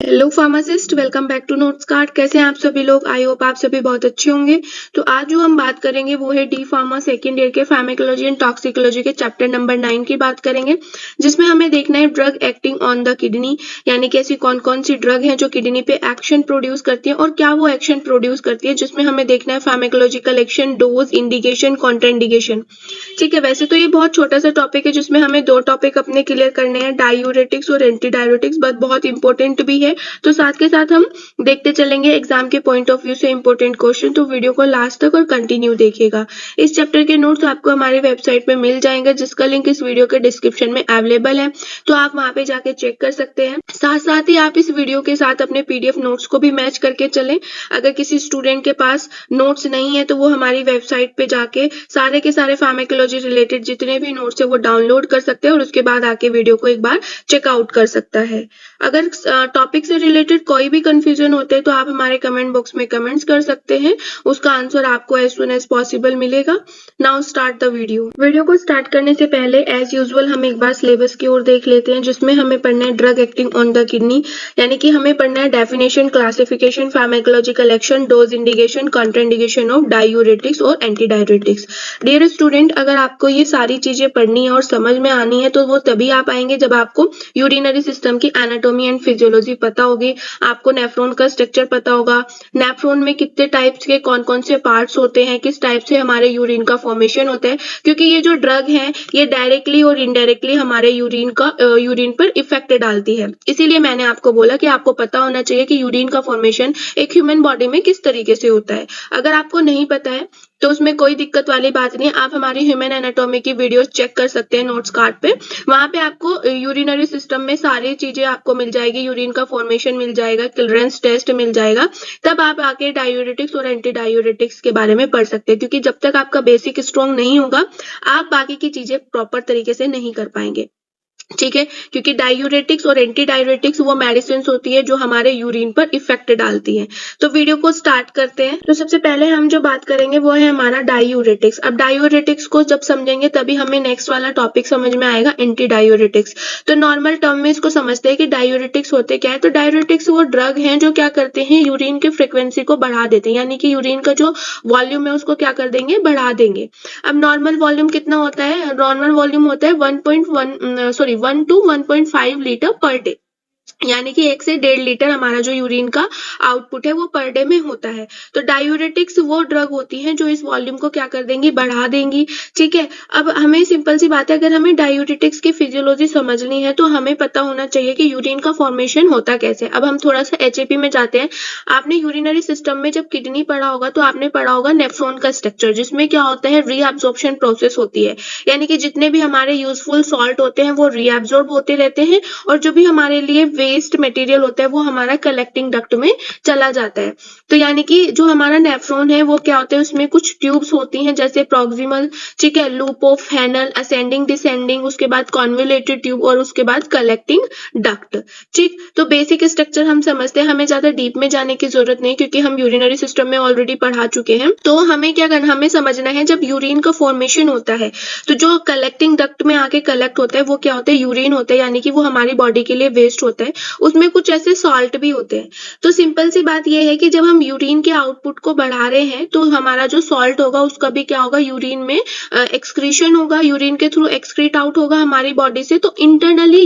Hello pharmacist, welcome back to notes card. कैसे हैं आप सभी लोग? आई होप आप सभी बहुत अच्छे होंगे। तो आज जो हम बात करेंगे वो है डी फार्मा सेकेंड ईयर के फार्मेकोलॉजी एंड टॉक्सिकोलॉजी के चैप्टर नंबर 9 की बात करेंगे, जिसमें हमें देखना है drug acting on the kidney, यानी कि ऐसी कौन कौन सी ड्रग है जो किडनी पे एक्शन प्रोड्यूस करती है और क्या वो एक्शन प्रोड्यूस करती है, जिसमें हमें देखना है pharmacological action, dose, indication, contraindication. ठीक है, वैसे तो ये बहुत छोटा सा टॉपिक है जिसमें हमें 2 टॉपिक अपने क्लियर करने हैं, डायूरेटिक्स और एंटी डायूरेटिक्स, बट बहुत इंपॉर्टेंट भी है। तो साथ के साथ हम देखते चलेंगे एग्जाम के पॉइंट ऑफ व्यू से इंपॉर्टेंट क्वेश्चन। तो वीडियो को लास्ट तक और कंटिन्यू देखिएगा। इस चैप्टर के नोट्स आपको हमारी वेबसाइट पे मिल जाएंगे, जिसका लिंक इस वीडियो के डिस्क्रिप्शन में अवेलेबल है, तो आप वहां पे जाके चेक कर सकते हैं। साथ साथ ही आप इस वीडियो के साथ अपने पीडीएफ नोट्स को भी मैच करके चलें। अगर किसी स्टूडेंट के पास नोट्स नहीं है तो वो हमारी वेबसाइट पे जाके सारे के सारे फार्मेकोलॉजी रिलेटेड जितने भी नोट्स है वो डाउनलोड कर सकते हैं और उसके बाद आके वीडियो को एक बार चेकआउट कर सकता है। अगर टॉपिक से रिलेटेड कोई भी कंफ्यूजन होते हैं तो आप हमारे कमेंट बॉक्स में कमेंट्स कर सकते हैं, उसका आंसर आपको एज सुन एज पॉसिबल मिलेगा। नाउ स्टार्ट द वीडियो को स्टार्ट करने से पहले एज यूजुअल हम एक बार सिलेबस की ओर देख लेते हैं, जिसमें हमें पढ़ना है drug acting on the kidney, यानी कि हमें पढ़ना है definition, classification, pharmacological action, dose, indication, contraindication of diuretics और एंटी डायूरेटिक्स। डियर स्टूडेंट, अगर आपको ये सारी चीजें पढ़नी है और समझ में आनी है तो वो तभी आप आएंगे जब आपको यूरिनरी सिस्टम की एनाटॉमी एंड फिजियोलॉजी पता होगी, आपको नेफ्रॉन का स्ट्रक्चर पता होगा, नेफ्रॉन में कितने टाइप्स के कौन कौन से पार्ट्स होते हैं, किस टाइप से हमारे यूरिन का फॉर्मेशन होता है, क्योंकि ये जो ड्रग है ये डायरेक्टली और इनडायरेक्टली हमारे यूरिन पर इफेक्ट डालती है। इसीलिए मैंने आपको बोला कि आपको पता होना चाहिए कि यूरिन का फॉर्मेशन एक ह्यूमन बॉडी में किस तरीके से होता है। अगर आपको नहीं पता है तो उसमें कोई दिक्कत वाली बात नहीं है, आप हमारी ह्यूमन एनाटॉमी की वीडियो चेक कर सकते हैं नोट्स कार्ड पे। वहां पे आपको यूरिनरी सिस्टम में सारी चीजें आपको मिल जाएगी, यूरिन का फॉर्मेशन मिल जाएगा, क्लियरेंस टेस्ट मिल जाएगा, तब आप आके डायूरेटिक्स और एंटी डायूरेटिक्स के बारे में पढ़ सकते हैं। क्योंकि जब तक आपका बेसिक स्ट्रॉन्ग नहीं होगा आप बाकी की चीजें प्रॉपर तरीके से नहीं कर पाएंगे। ठीक है, क्योंकि डायूरेटिक्स और एंटी डायूरेटिक्स वो मेडिसिन होती है जो हमारे यूरिन पर इफेक्ट डालती है। तो वीडियो को स्टार्ट करते हैं। तो सबसे पहले हम जो बात करेंगे वो है हमारा डायूरेटिक्स। अब डायूरेटिक्स को जब समझेंगे तभी हमें नेक्स्ट वाला टॉपिक समझ में आएगा, एंटी डायूरेटिक्स। तो नॉर्मल टर्म में इसको समझते हैं कि डायूरेटिक्स होते क्या है। तो डायूरेटिक्स वो ड्रग हैं जो क्या करते हैं, यूरिन की फ्रिक्वेंसी को बढ़ा देते हैं, यानी कि यूरिन का जो वॉल्यूम है उसको क्या कर देंगे, बढ़ा देंगे। अब नॉर्मल वॉल्यूम कितना होता है? नॉर्मल वॉल्यूम होता है 1 to 1.5 लीटर पर डे, यानी कि 1 से 1.5 लीटर हमारा जो यूरिन का आउटपुट है वो पर डे में होता है। तो डायूरेटिक्स वो ड्रग होती हैं जो इस वॉल्यूम को क्या कर देंगी, बढ़ा देंगी। ठीक है, अब हमें सिंपल सी बात है, अगर हमें डायूरेटिक्स की फिजियोलॉजी समझनी है तो हमें पता होना चाहिए कि यूरिन का फॉर्मेशन होता कैसे। अब हम थोड़ा सा एचएपी में जाते हैं। आपने यूरिनरी सिस्टम में जब किडनी पढ़ा होगा तो आपने पढ़ा होगा नेफ्रॉन का स्ट्रक्चर, जिसमें क्या होता है, रीअब्जॉर्प्शन प्रोसेस होती है, यानी कि जितने भी हमारे यूजफुल सॉल्ट होते हैं वो रीअब्जॉर्ब होते रहते हैं और जो भी हमारे लिए वेस्ट मटेरियल होता है वो हमारा कलेक्टिंग डक्ट में चला जाता है। तो यानी कि जो हमारा नेफ्रॉन है वो क्या होता है, उसमें कुछ ट्यूब्स होती हैं, जैसे प्रॉक्सिमल, ठीक है, loop of Henle, ascending descending, उसके बाद कॉन्वोल्यूटेड ट्यूब और उसके बाद कलेक्टिंग डक्ट। ठीक, तो बेसिक स्ट्रक्चर हम समझते हैं, हमें ज्यादा डीप में जाने की जरूरत नहीं क्योंकि हम यूरिनरी सिस्टम में ऑलरेडी पढ़ा चुके हैं। तो हमें क्या करना, हमें समझना है जब यूरिन का फॉर्मेशन होता है तो जो कलेक्टिंग डक्ट में आके कलेक्ट होता है वो क्या होता है, यूरिन होता है, यानी कि वो हमारी बॉडी के लिए वेस्ट होता है। उसमें कुछ ऐसे सॉल्ट भी होते हैं। तो सिंपल सी बात यह है कि जब हम यूरिन के आउटपुट को बढ़ा रहे हैं तो हमारा जो सॉल्ट होगा उसका भी क्या होगा, यूरिन में एक्सक्रीशन होगा, यूरिन के थ्रू एक्सक्रीट आउट होगा हमारी बॉडी से। तो इंटरनली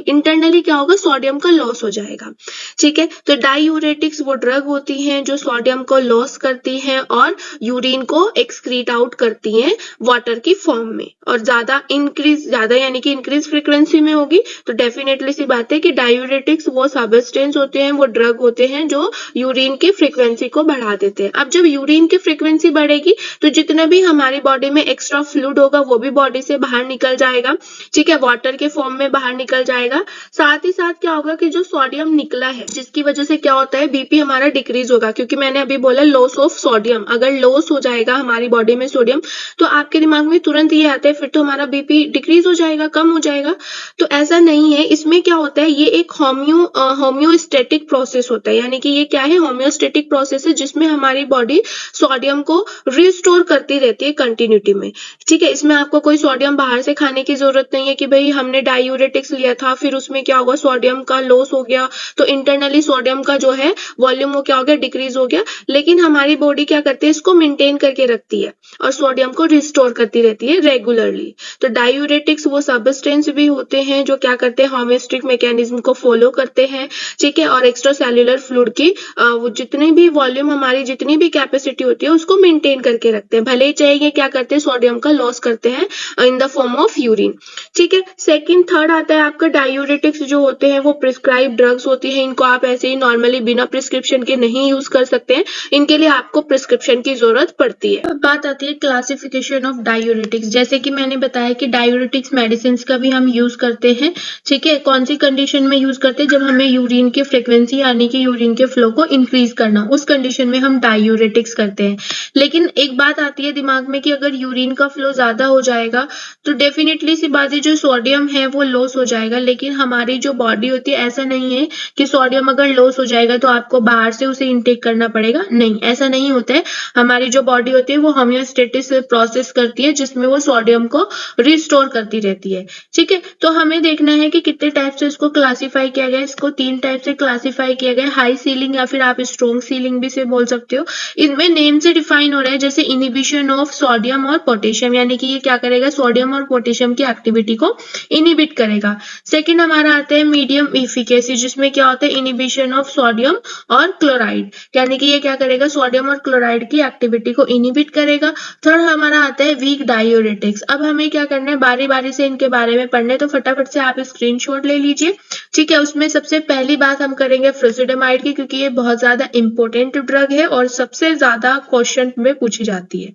इंटरनली क्या होगा, सोडियम का लॉस हो जाएगा। ठीक है, तो डायूरेटिक्स वो ड्रग होती हैं जो सोडियम को लॉस करती हैं और यूरिन को एक्सक्रीट आउट करती हैं वाटर की फॉर्म में, और ज्यादा यानी कि इंक्रीज फ्रीक्वेंसी में होगी। तो डेफिनेटली सी बात है कि डायूरेटिक्स वो सब्सटेंस होते हैं, वो ड्रग होते हैं जो यूरिन की फ्रीक्वेंसी को बढ़ा देते हैं। अब जब यूरिन की फ्रीक्वेंसी बढ़ेगी तो जितना भी हमारी बॉडी में एक्स्ट्रा फ्लूइड होगा वो भी बॉडी से बाहर निकल जाएगा। ठीक है, वाटर के फॉर्म में बाहर निकल जाएगा। साथ ही साथ क्या होगा कि जो सोडियम निकला है जिसकी वजह से क्या होता है, बीपी हमारा डिक्रीज होगा, क्योंकि मैंने अभी बोला लॉस ऑफ सोडियम। अगर लॉस हो जाएगा हमारी बॉडी में सोडियम तो आपके दिमाग में तुरंत ये आता है फिर तो हमारा बीपी डिक्रीज हो जाएगा, कम हो जाएगा। तो ऐसा नहीं है, इसमें क्या होता है, ये एक होम्योस्टेटिक प्रोसेस होता है, यानी कि ये क्या है, होम्योस्टेटिक प्रोसेस है जिसमें हमारी बॉडी सोडियम को रिस्टोर करती रहती है कंटिन्यूटी में। ठीक है, इसमें आपको कोई सोडियम बाहर से खाने की जरूरत नहीं है कि भाई हमने डायूरेटिक्स लिया था फिर उसमें क्या हुआ, सोडियम का लॉस हो गया तो इंटरनली सोडियम का जो है वॉल्यूम वो क्या हो गया, डिक्रीज हो गया। लेकिन हमारी बॉडी क्या करती है, इसको मेंटेन करके रखती है और सोडियम को रिस्टोर करती रहती है रेगुलरली। तो डायूरेटिक्स वो सब्सटेंस भी होते हैं जो क्या करते हैं, होम्योस्टेटिक मैकेनिज्म को फॉलो करते हैं। ठीक है, और एक्स्ट्रा सेल्यूलर फ्लूइड की वो जितनी भी वॉल्यूम, हमारी जितनी भी कैपेसिटी होती है उसको मेंटेन करके रखते हैं, भले ही चाहे ये क्या करते हैं, सोडियम का लॉस करते हैं in the form of urine. ठीक है, सेकंड थर्ड आता है आपका डायूरेटिक्स जो होते हैं वो प्रिस्क्राइब ड्रग्स होती हैं, इनको आप ऐसे ही नॉर्मली बिना प्रिस्क्रिप्शन के नहीं यूज कर सकते हैं, इनके लिए आपको प्रिस्क्रिप्शन की जरूरत पड़ती है। अब बात आती है क्लासिफिकेशन ऑफ डायूरेटिक्स। जैसे कि मैंने बताया कि डायूरेटिक्स मेडिसिन का भी हम यूज करते हैं। ठीक है, कौन सी कंडीशन में यूज करते हैं, जब हमें यूरिन की फ्रिक्वेंसी यानी कि यूरिन के फ्लो को इंक्रीज करना, उस कंडीशन में हम डायूरेटिक्स करते हैं। लेकिन एक बात आती है दिमाग में कि अगर यूरिन का फ्लो ज्यादा हो जाएगा तो डेफिनेटली सी बात है, जो सोडियम है वो लॉस हो जाएगा। लेकिन हमारी जो बॉडी होती है, ऐसा नहीं है कि सोडियम अगर लॉस हो जाएगा तो आपको बाहर से उसे इनटेक करना पड़ेगा, नहीं, ऐसा नहीं होता है। हमारी जो बॉडी होती है वो होम्योस्टेटिस प्रोसेस करती है जिसमें वो सोडियम को रिस्टोर करती रहती है। ठीक है, तो हमें देखना है कि कितने टाइप से इसको क्लासिफाई किया गया है। इसको 3 टाइप से क्लासिफाई किया गया है, हाई सीलिंग या फिर आप स्ट्रॉन्ग सीलिंग भी से बोल सकते हो। इनमें नेम से डिफाइन हो रहा है, जैसे इनिबिशन ऑफ सोडियम और पोटेशियम, यानी कि ये क्या करेगा, सोडियम और पोटेशियम की एक्टिविटी को इनिबिट करेगा। सेकंड हमारा आता है मीडियम इफिकेसी, जिसमें क्या होता है, इनिबिशन ऑफ सोडियम और क्लोराइड, यानी कि ये क्या करेगा, सोडियम और क्लोराइड की एक्टिविटी को इनिबिट करेगा। थर्ड हमारा आता है वीक डायूरेटिक्स। अब हमें क्या करना है, बारी बारी से इनके बारे में पढ़ने, तो फटाफट से आप स्क्रीनशॉट ले लीजिए। ठीक है, उसमें सबसे पहली बात हम करेंगे फ्रोसिडामाइड की, क्योंकि ये बहुत ज्यादा इंपॉर्टेंट ड्रग है और सबसे ज्यादा क्वेश्चन में पूछी जाती है।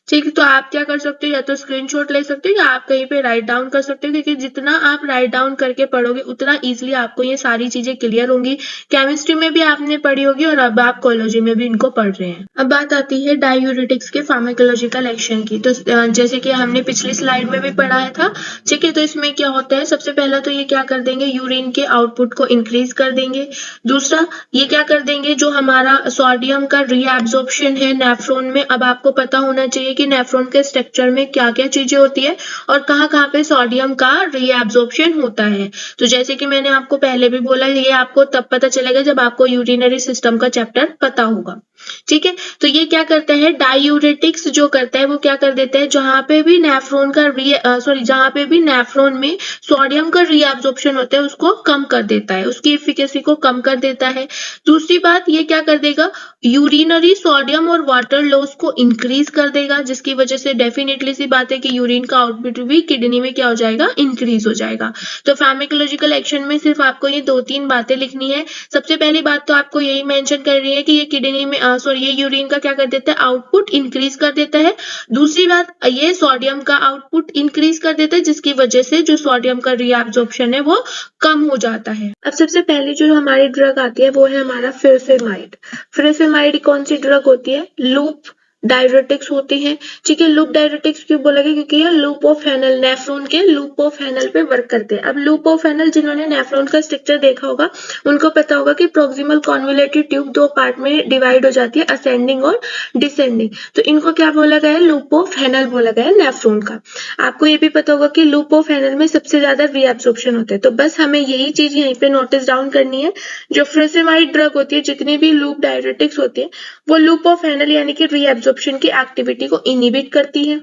ठीक है, तो आप क्या कर सकते हो, या तो स्क्रीनशॉट ले सकते हो या आप कहीं पे राइट डाउन कर सकते हो, क्योंकि जितना आप राइट डाउन करके पढ़ोगे उतना इजीली आपको ये सारी चीजें क्लियर होंगी। केमिस्ट्री में भी आपने पढ़ी होगी और अब आप कोलॉजी में भी इनको पढ़ रहे हैं। अब बात आती है डायूरेटिक्स के फार्माकोलॉजिकल एक्शन की। तो जैसे कि हमने पिछली स्लाइड में भी पढ़ाया था। ठीक है, तो इसमें क्या होता है, सबसे पहला तो ये क्या कर देंगे, यूरिन के आउटपुट को इंक्रीज कर देंगे। दूसरा ये क्या कर देंगे, जो हमारा सोडियम का रीएब्जॉर्प्शन है नेफ्रॉन में, अब आपको पता होना चाहिए कि नेफ्रॉन के स्ट्रक्चर में क्या क्या चीजें होती है और कहाँ पे सोडियम का रीएब्जॉर्प्शन होता है। तो जैसे कि मैंने आपको पहले भी बोला, ये आपको तब पता चलेगा जब आपको यूरिनरी सिस्टम का चैप्टर पता होगा। ठीक है, तो ये क्या करता है, डायूरेटिक्स जो करता है वो क्या कर देता है, जहां पे भी नेफ्रॉन का जहां पे भी नेफ्रॉन में सोडियम का रीएब्जॉर्प्शन होता है उसको कम कर देता है, उसकी एफिकेसी को कम कर देता है। दूसरी बात ये क्या कर देगा, यूरिनरी सोडियम और वाटर लॉस को इंक्रीज कर देगा, जिसकी वजह से डेफिनेटली सी बात है कि यूरिन का आउटपुट भी किडनी में क्या हो जाएगा, इंक्रीज हो जाएगा। तो फार्माकोलॉजिकल एक्शन में सिर्फ आपको ये 2-3 बातें लिखनी है। सबसे पहली बात तो आपको यही मेंशन कर रही है कि ये किडनी में ये यूरिन का क्या कर देता है, आउटपुट इंक्रीज कर देता है। दूसरी बात, ये सोडियम का आउटपुट इंक्रीज कर देता है, जिसकी वजह से जो सोडियम का रीएब्जॉर्प्शन है वो कम हो जाता है। अब सबसे पहले जो हमारी ड्रग आती है वो है हमारा फ्रेसेमाइड। फ्रेसेमाइड कौन सी ड्रग होती है, लूप डायूरेटिक्स होती हैं। ठीक है, लूप डायूरेटिक्स क्यों बोला गया, क्योंकि ये लूप ऑफ हेनल, नेफ्रॉन के लूप ऑफ हेनल पे वर्क करते हैं। अब लूप ऑफ हेनल, जिन्होंने नेफ्रॉन का स्ट्रक्चर देखा होगा उनको पता होगा कि प्रोक्सिमल कॉन्वोल्यूटेड ट्यूब 2 पार्ट में डिवाइड हो जाती है, असेंडिंग और डिसेंडिंग। तो इनको क्या बोला गया है, लूप ऑफ हेनल बोला गया है नेफ्रॉन का। आपको ये भी पता होगा कि लूप ऑफ हेनल में सबसे ज्यादा रीएब्जॉर्प्शन होता है। तो बस हमें यही चीज यहीं पे नोटिस डाउन करनी है, जो फ्रेसेमाइड ड्रग होती है, जितनी भी लूप डायूरेटिक्स होती है वो लूप ऑफ हेनल यानी कि रीएब्जॉर्प्शन की एक्टिविटी को इनहिबिट करती है।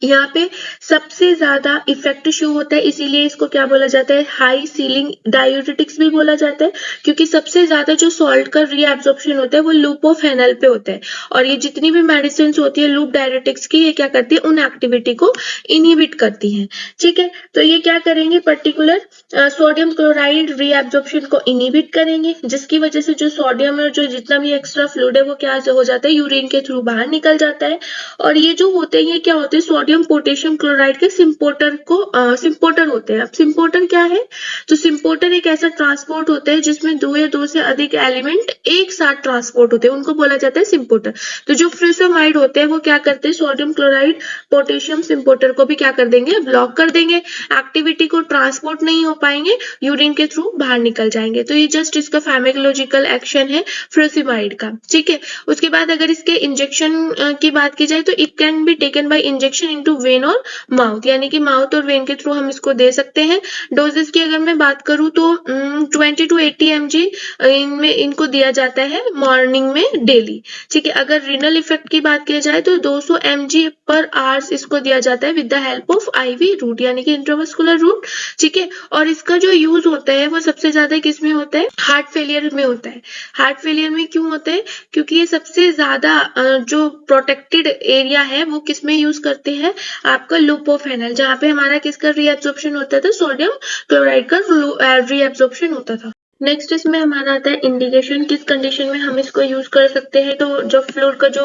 यहाँ पे सबसे ज्यादा इफेक्ट शो होता है, इसीलिए इसको क्या बोला जाता है, हाई सीलिंग डायूरेटिक्स भी बोला जाता है, क्योंकि सबसे ज्यादा जो सॉल्ट का रीएब्जॉर्प्शन होता है वो लूप ऑफ हेनल पे होता है। और ये जितनी भी मेडिसिन होती है लूप डायूरेटिक्स की, ये क्या करती है, उन एक्टिविटी को इनहिबिट करती है। ठीक है, तो ये क्या करेंगे, पर्टिकुलर सोडियम क्लोराइड रीएब्जॉर्प्शन को इनहिबिट करेंगे, जिसकी वजह से जो सोडियम और जो जितना भी एक्स्ट्रा फ्लूइड है वो क्या हो जाता है, यूरिन के थ्रू बाहर निकल जाता है। और ये जो होते हैं, ये क्या होते हैं, सोडियम पोटेशियम क्लोराइड के सिम्पोर्टर होते हैं। अब सिम्पोर्टर क्या है? तो सिम्पोर्टर एक ऐसा ट्रांसपोर्ट होता है जिसमें दो या दो से अधिक एलिमेंट एक साथ ट्रांसपोर्ट होते हैं, उनको बोला जाता है सिम्पोर्टर। तो जो फ्यूसोमाइड होते हैं वो क्या करते हैं, सोडियम क्लोराइड पोटेशियम सिम्पोर्टर को भी क्या कर देंगे, ब्लॉक कर देंगे, एक्टिविटी को ट्रांसपोर्ट नहीं हो पाएंगे, यूरिन के थ्रू बाहर निकल जाएंगे। तो ये जस्ट इसका फार्माकोलॉजिकल एक्शन है फ्यूसोमाइड का, ठीक है। उसके बाद अगर इसके इंजेक्शन की बात की जाए तो it can be taken by injection into when और माउथ, यानी कि माउथ और वेन के थ्रू हम इसको दे सकते हैं। डोजेस की अगर मैं बात करूं तो 20 to 80 mg इनमें इनको दिया जाता है मॉर्निंग में डेली, ठीक है। अगर रिनल इफेक्ट की बात की जाए तो 200 mg पर आवर्स इसको दिया जाता है with the help of IV route, यानी कि इंट्रामस्कुलर रूट, ठीक है। और इसका जो यूज होता है वो सबसे ज्यादा किस में होता है, हार्ट फेलियर में होता है। हार्ट फेलियर में क्यों होता है, क्योंकि ये सबसे ज्यादा जो प्रोटेक्टेड एरिया है वो किस में यूज करते हैं, आपका लूपोफेनल, जहाँ पे हमारा किसका रीएब्जॉर्प्शन होता था, सोडियम क्लोराइड का रीएब्जॉर्प्शन होता था। नेक्स्ट इसमें हमारा आता है इंडिकेशन, किस कंडीशन में हम इसको यूज कर सकते हैं। तो जब फ्लूइड का जो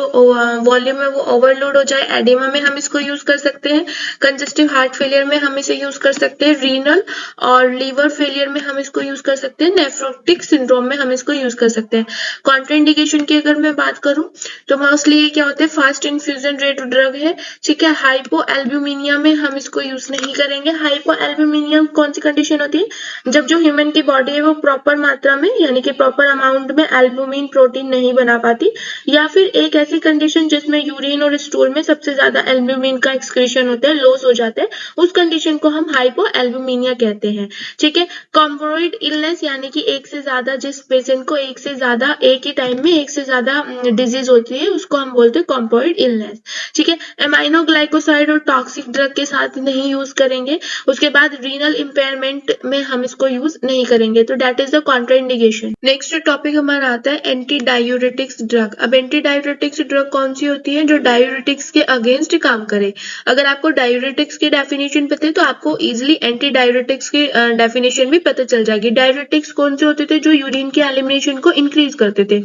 वॉल्यूम है वो ओवरलोड हो जाए, एडिमा में हम इसको यूज कर सकते हैं, कंजेस्टिव हार्ट फेलियर में हम इसे यूज कर सकते हैं, रीनल और लीवर फेलियर में हम इसको यूज कर सकते हैं, नेफ्रोटिक सिंड्रोम में हम इसको यूज कर सकते हैं। कॉन्ट्राइंडिकेशन की अगर मैं बात करूं तो मोस्टली ये क्या होता है, फास्ट इन्फ्यूजन रेट ड्रग है, ठीक है। हाइपो एल्ब्यूमिनिया में हम इसको यूज नहीं करेंगे। हाइपो एल्ब्यूमिनिया कौन सी कंडीशन होती है, जब जो ह्यूमन की बॉडी है वो प्रॉपर मात्रा में यानी कि प्रॉपर अमाउंट में एल्बुमिन प्रोटीन नहीं बना पाती, या फिर एक ऐसी कंडीशन जिसमें यूरिन और स्टूल में सबसे ज्यादा एल्बुमिन का एक्सक्रीशन होता है, लॉस हो जाता है, उस कंडीशन को हम हाइपो एल्बुमिनिया कहते हैं, ठीक है। कॉम्प्रोइड इलनेस यानी कि एक से ज्यादा, जिस पेशेंट को एक से ज्यादा एक ही टाइम में एक से ज्यादा डिजीज होती है उसको हम बोलते हैं कॉम्प्रोइड इलनेस, ठीक है। एमाइनो ग्लाइकोसाइड और टॉक्सिक ड्रग के साथ नहीं यूज करेंगे। उसके बाद रीनल इंपेयरमेंट में हम इसको यूज नहीं करेंगे, तो that is the contraindication. Next topic हमारा आता है एंटी डायूरेटिक्स ड्रग। अब एंटी डायूरेटिक्स ड्रग कौन सी होती है, जो डायूरेटिक्स के अगेंस्ट काम करे। अगर आपको डायूरेटिक्स की डेफिनेशन पता है तो आपको इजिली एंटी डायूरेटिक्स की डेफिनेशन भी पता चल जाएगी। डायूरेटिक्स कौन से होते थे, जो यूरिन के एलिमिनेशन को इंक्रीज करते थे।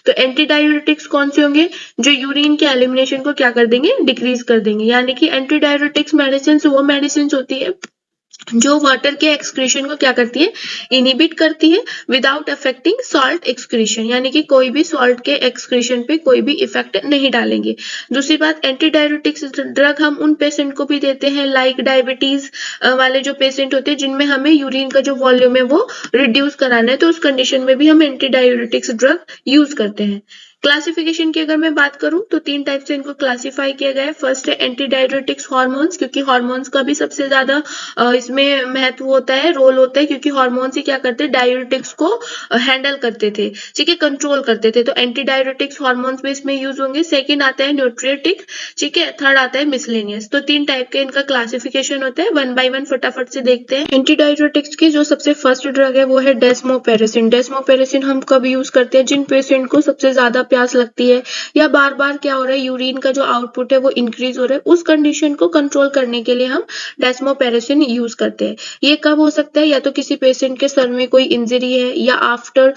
तो एंटी डायूरेटिक्स कौन से होंगे, जो यूरिन के एलिमिनेशन को क्या कर देंगे, डिक्रीज कर देंगे। यानी कि एंटी डायूरेटिक्स मेडिसिन वो मेडिसिन होती है जो वाटर के एक्सक्रीशन को क्या करती है, इनिबिट करती है विदाउट अफेक्टिंग सॉल्ट एक्सक्रीशन, यानी कि कोई भी सॉल्ट के एक्सक्रीशन पे कोई भी इफेक्ट नहीं डालेंगे। दूसरी बात, एंटी डायूरेटिक्स ड्रग हम उन पेशेंट को भी देते हैं लाइक डायबिटीज वाले जो पेशेंट होते हैं जिनमें हमें यूरिन का जो वॉल्यूम है वो रिड्यूस कराना है, तो उस कंडीशन में भी हम एंटी डायूरेटिक्स ड्रग यूज करते हैं। क्लासिफिकेशन की अगर मैं बात करूं तो 3 टाइप से इनको क्लासिफाई किया गया है। फर्स्ट है एंटी डायूरेटिक्स हार्मोन्स, क्योंकि हार्मोन्स का भी सबसे ज्यादा इसमें महत्व होता है, रोल होता है, क्योंकि हार्मोन्स ही क्या करते हैं, डायूरेटिक्स को हैंडल करते थे, ठीक है, कंट्रोल करते थे। तो एंटी डायूरेटिक्स हार्मोन्स भी इसमें यूज होंगे। सेकंड आता है न्यूट्रिएटिक, ठीक है। थर्ड आता है मिसलेनियस। तो 3 टाइप के इनका क्लासिफिकेशन होता है। वन बाय वन फटाफट से देखते हैं। एंटी डायूरेटिक्स की जो सबसे फर्स्ट ड्रग है वो है डेस्मोपेरेसिन। डेस्मोपेरेसिन हम कब यूज करते हैं, जिन पेशेंट को सबसे ज्यादा प्यास लगती है या बार बार क्या हो रहा है, यूरिन का जो आउटपुट है वो इंक्रीज हो रहा है, उस कंडीशन को कंट्रोल करने के लिए हम डेस्मोपेरेसिन यूज करते हैं। ये कब हो सकता है, या तो किसी पेशेंट के सर में कोई इंजरी है या after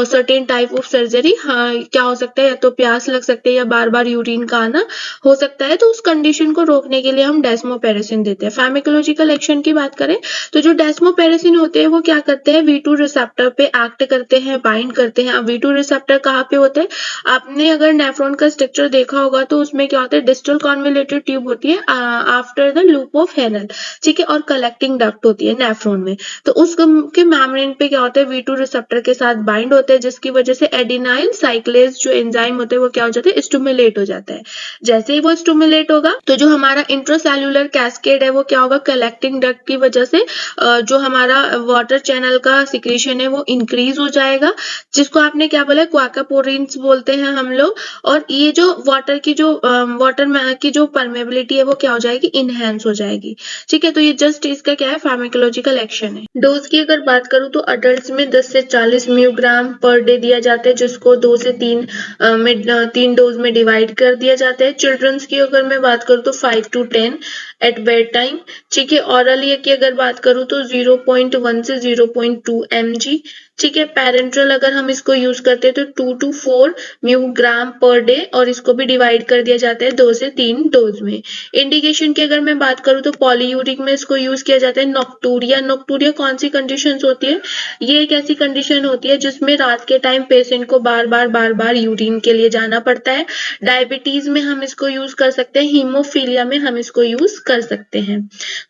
certain type of surgery, हाँ क्या हो सकता है, या तो प्यास लग सकती है या बार बार यूरिन का आना हो सकता है, तो उस कंडीशन को रोकने के लिए हम डेस्मोपेरेसिन देते हैं। फार्माकोलॉजिकल एक्शन की बात करें तो जो डेस्मोपेरेसिन होते हैं वो क्या करते हैं, V2 रिसेप्टर पे एक्ट करते हैं, बाइंड करते हैं। अब V2 रिसेप्टर कहाँ पे होते हैं, आपने अगर नेफ्रॉन का स्ट्रक्चर देखा होगा तो उसमें क्या होता है, डिस्टल कॉन्वोल्यूटेड ट्यूब होती है after the loop of Henle, ठीक है, और कलेक्टिंग डक्ट होती है नेफ्रॉन में। तो उसके मेम्ब्रेन पे क्या होता है, V2 रिसेप्टर के साथ बाइंड होते हैं, जिसकी वजह से एडिनाइल साइक्लेज जो एंजाइम होते हैं वो क्या हो जाते हैं, स्टिमुलेट हो जाता है। जैसे ही वो स्टिमुलेट होगा तो जो हमारा इंट्रासेल्युलर कैस्केड है वो क्या होगा, कलेक्टिंग डक्ट की वजह से जो हमारा वाटर चैनल का सिक्रीशन है वो इंक्रीज हो जाएगा, जिसको आपने क्या बोला, क्वाकापोरिन्स बोलते हैं हम लोग। और ये जो वाटर की जो परमेबिलिटी है वो क्या हो जाएगी, इनहेंस हो जाएगी, ठीक है। तो ये जस्ट इसका क्या है, फार्माकोलॉजिकल एक्शन है। डोज की अगर बात करूं तो अडल्ट्स में 10 से 40 म्यूग्राम पर डे दिया जाता है, जिसको 2 से 3 डोज में डिवाइड कर दिया जाता है। चिल्ड्रंस की अगर मैं बात करूं तो 5 to 10 एट बेड टाइम। ठीक है, ओरल की अगर बात करूँ तो 0.1 से 0.2 mg। ठीक है, पैरेंट्रल अगर हम इसको यूज करते हैं तो 2 to 4 μg पर डे, और इसको भी डिवाइड कर दिया जाता है 2 से 3 डोज में। इंडिकेशन की अगर मैं बात करूँ तो पॉलीयूरिक में इसको यूज किया जाता है। नॉक्टूरिया, नॉक्टूरिया कौन सी कंडीशन होती है? ये एक ऐसी कंडीशन होती है जिसमें रात के टाइम पेशेंट को बार बार यूरिन के लिए जाना पड़ता है। डायबिटीज में हम इसको यूज कर सकते हैं, हीमोफीलिया में हम इसको यूज कर सकते हैं।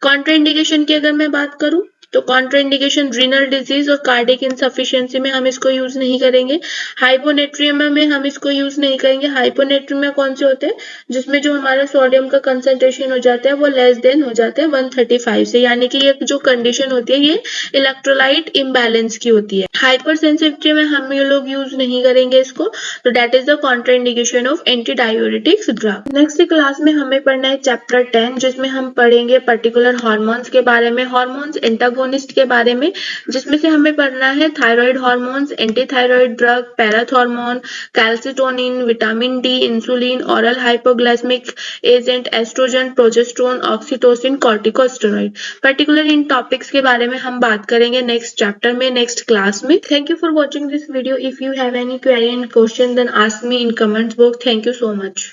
कॉन्ट्राइंडिकेशन की अगर मैं बात करूं तो कॉन्ट्राइंडिकेशन रीनल डिजीज और कार्डियक इनसफिशिएंसी में हम इसको यूज नहीं करेंगे। हाइपोनेट्रियमा में हम इसको यूज नहीं करेंगे। हाइपोनेट्रियमा कौन से होते हैं? जिसमें जो हमारा सोडियम का कंसंट्रेशन हो जाता है वो लेस देन हो जाता है 135 से, यानी कि ये जो कंडीशन होती है ये इलेक्ट्रोलाइट इम्बैलेंस की होती है। हाइपर सेंसिटिविटी में हम ये लोग यूज नहीं करेंगे इसको, तो that is the contraindication of anti diuretics drug. Next class में हमें पढ़ना है चैप्टर 10, जिसमें हम पढ़ेंगे पर्टिकुलर हार्मोन्स के बारे में, हार्मोन्स एंटागोनिस्ट के बारे में, जिसमें से हमें पढ़ना है thyroid hormones, anti thyroid drug, parathormone, calcitonin, vitamin D, insulin, oral hypoglycaemic agent, oestrogen, progesterone, oxytocin, corticosteroid. Particular in topics के बारे में हम बात करेंगे नेक्स्ट चैप्टर में, नेक्स्ट क्लास में। Thank you for watching this video. If you have any query and question, then ask me in comments box. Thank you so much.